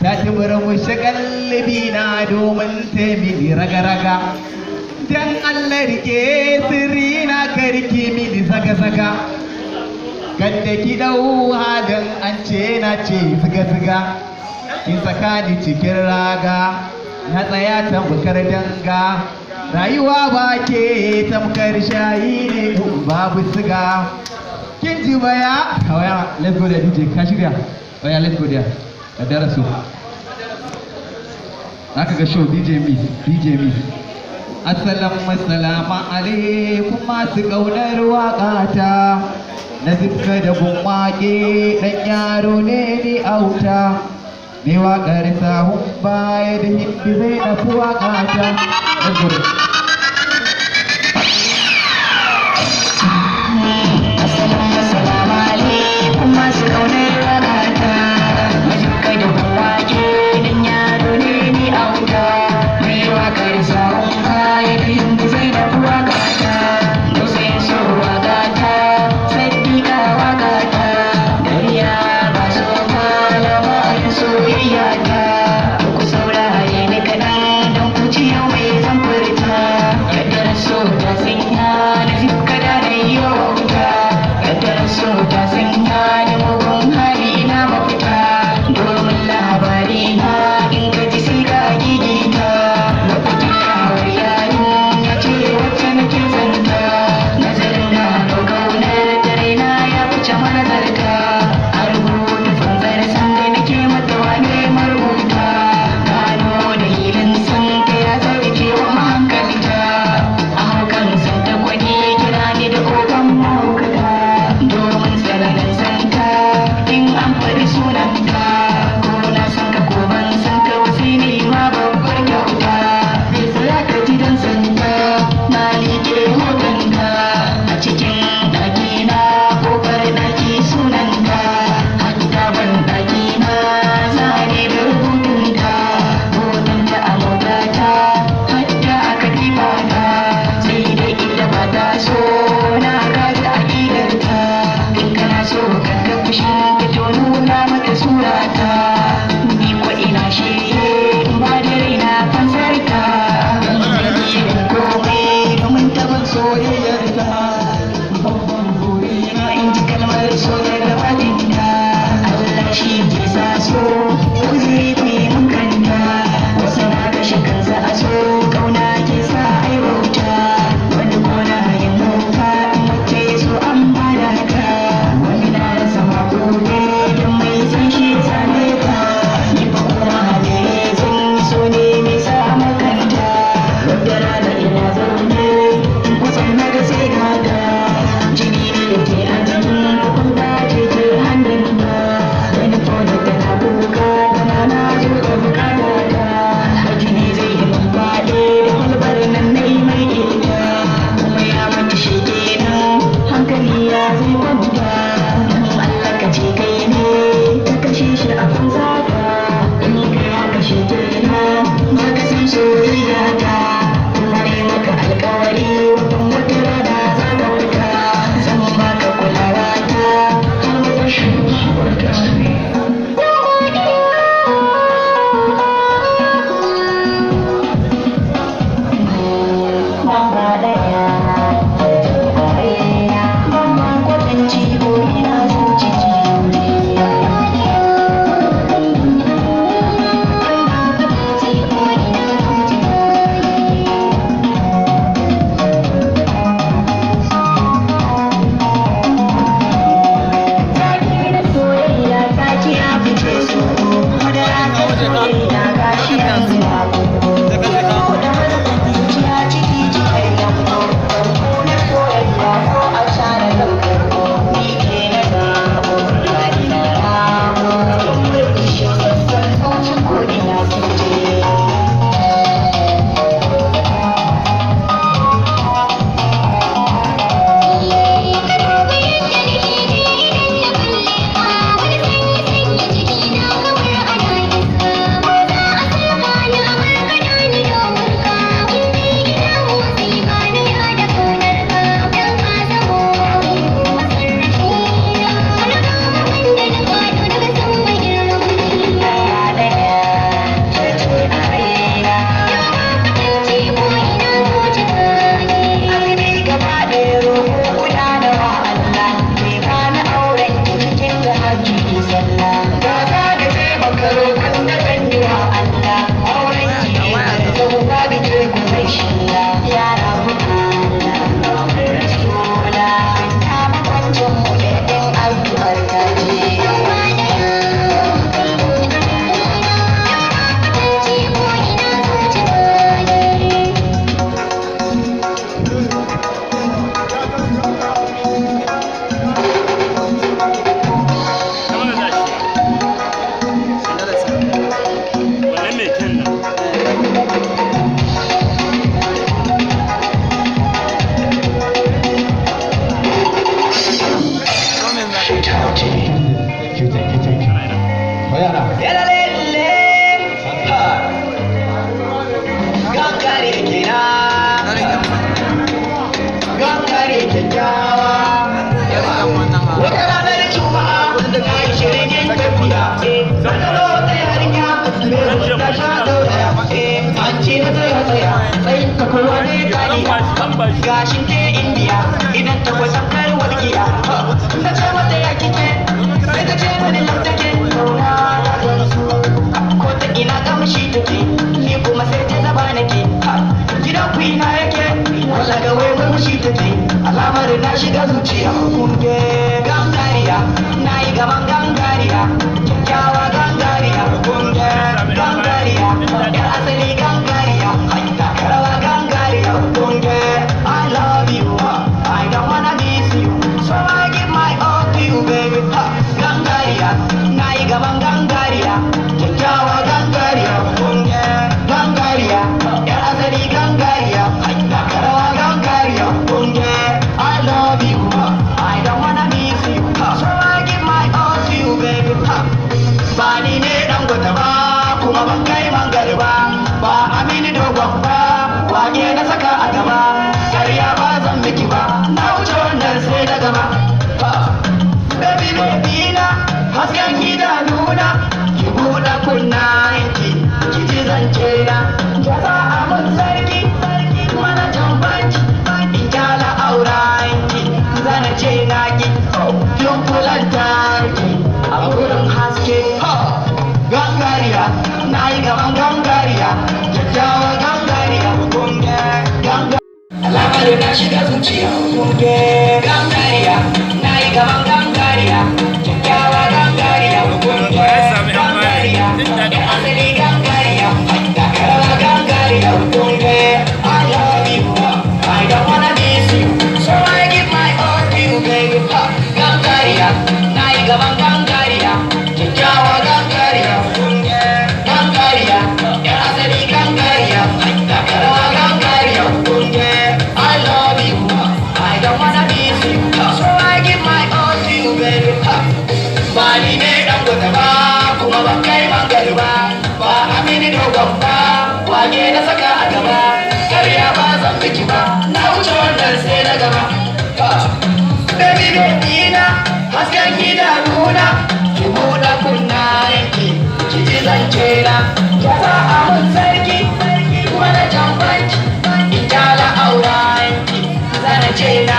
ta ci murmushi kallabi na domin taimini raga-raga dan Allah rike sirri na karki mini zaga-zaga gadda ki dau halin an ce na ce ziga-ziga kin saka ni cikin raga na tsaya tamkar danga rayuwa ba ke tamkar shayi ne babu siga kin ji baya kawai let's go there DJ ka shirya baya let's go there ka darasu aka ga show DJ Miss assalamu alaikum masu kaunar waƙata na zubka da gumake dan yaro ne ni auta ne waƙar sahun baya da hindi zai nafi waƙata gashin ke indiya idan ta kwasa kar walgiya na ce mata ya kike sai ta ce mani laftake ko ta ina kamshi take ni kuma sai ta zaba nake gidan ku ina yake wala ga wai murmushi take alamar na shiga zuciya kunge gangariya na yi gaban gangariya kyakkyawa gangariya kunge gangariya yar asali gangariya haita karawa gangariya kunge I love you I don't wanna miss you so I give my all to you baby gangariya na yi gaban gangariya kyakkyawa gangariya kunge gangariya yar asali gangariya haita karawa gangariya kunge I love you I don't wanna miss you so I give my all to you baby ba ni ne dan gwata ba kuma ban kai mangal ba amini dogon ba wake na saka a gaba ƙarya ba zan miki ba na wuce wannan sai da gaba baby baby na hasken idanuna ki buɗe kunnayenki ki ji zance na ya za a mun sarki mana jan banki in kyala aurenki zana ce na ki yunkulan tarki a wurin haske gangariya na yi gaban gangariya kyakkyawa gangariya kunge gangariya alamar na shiga zuciya kunge gangariya na yi gaban gangariya kyakkyawa gangariya kunge gangariya yan asali gangariya karawa gangariya kunge I love you I don't wanna miss you so I give my all to you baby gangariya na yi gaban gangariya kyakkyawa gangariya kunge gangariya yan asali gangariya karawa gangariya kunge I love you I don't wanna miss you so I give my all to you baby ba ni ne dan gwata ba kuma ban kai mangal ba amini dogon ba wake na saka a gaba ƙarya ba zan miki ba na wuce wannan sai na gaba baby baby na hasken idanuna ki buɗe kunnayenki ki ji zance na ya za a mun sarki wani jan banki in kyala aurenki zana ce na